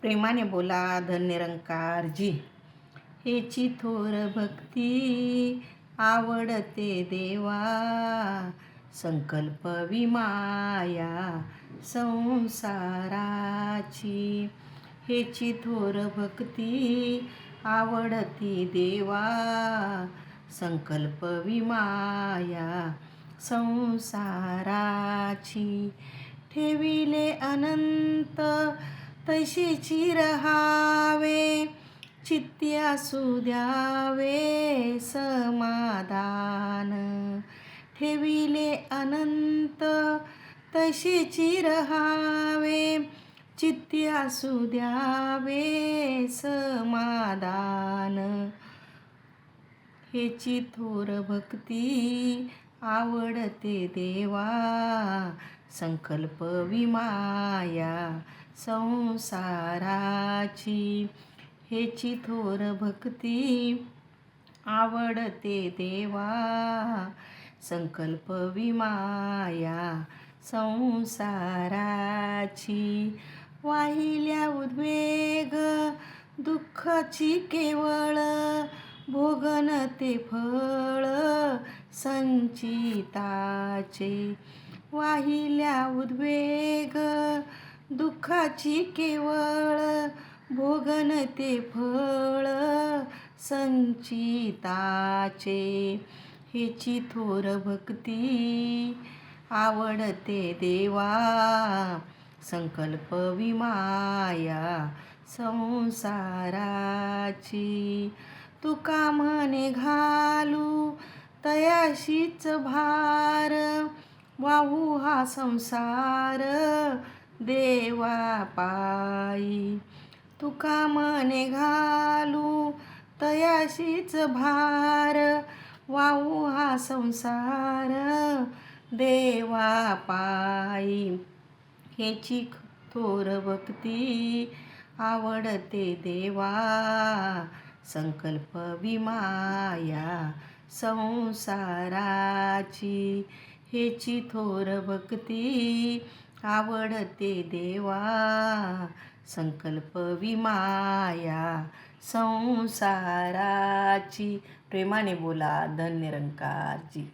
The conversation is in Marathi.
प्रेमाने बोला धन्यरंकारजी. हेची थोर भक्ती आवडते देवा, संकल्प विमाया संसाराची. हेची थोर भक्ती आवडती देवा, संकल्प विमाया संसाराची. ठेविले अनंत तशीची रहावे, चित्ती असू द्यावे समाधान. ठेविले अनंत तशीची रहावे, चित्ती असू द्यावे समाधान. हेची थोर भक्ती आवडते देवा, संकल्प विमाया संसाराची. हेची थोर भक्ती आवडते देवा, संकल्प विमाया संसाराची. वाहिल्या उद्वेग दुःखाची केवळ, भोगन ते फळ संचिताचे. वाहिल्या उद्वेग दुःखाची केवळ, भोगन ते फळ संचिताचे. हेची थोर भक्ती आवडते देवा, संकल्प विमाया संसाराची. तुका म्हणे घालू तयाशीच भार, वाहू हा संसार देवा पायी. तुका म्हणे घालू तयाशीच भार, वाहू हा संसार देवा पायी. हेची थोर भक्ती आवडते देवा, संकल्प विमाया संसाराची. हेची थोर भक्ती आवडते देवा, संकल्प विमाया संसाराची. प्रेमाने बोला धन्यरंकारजी.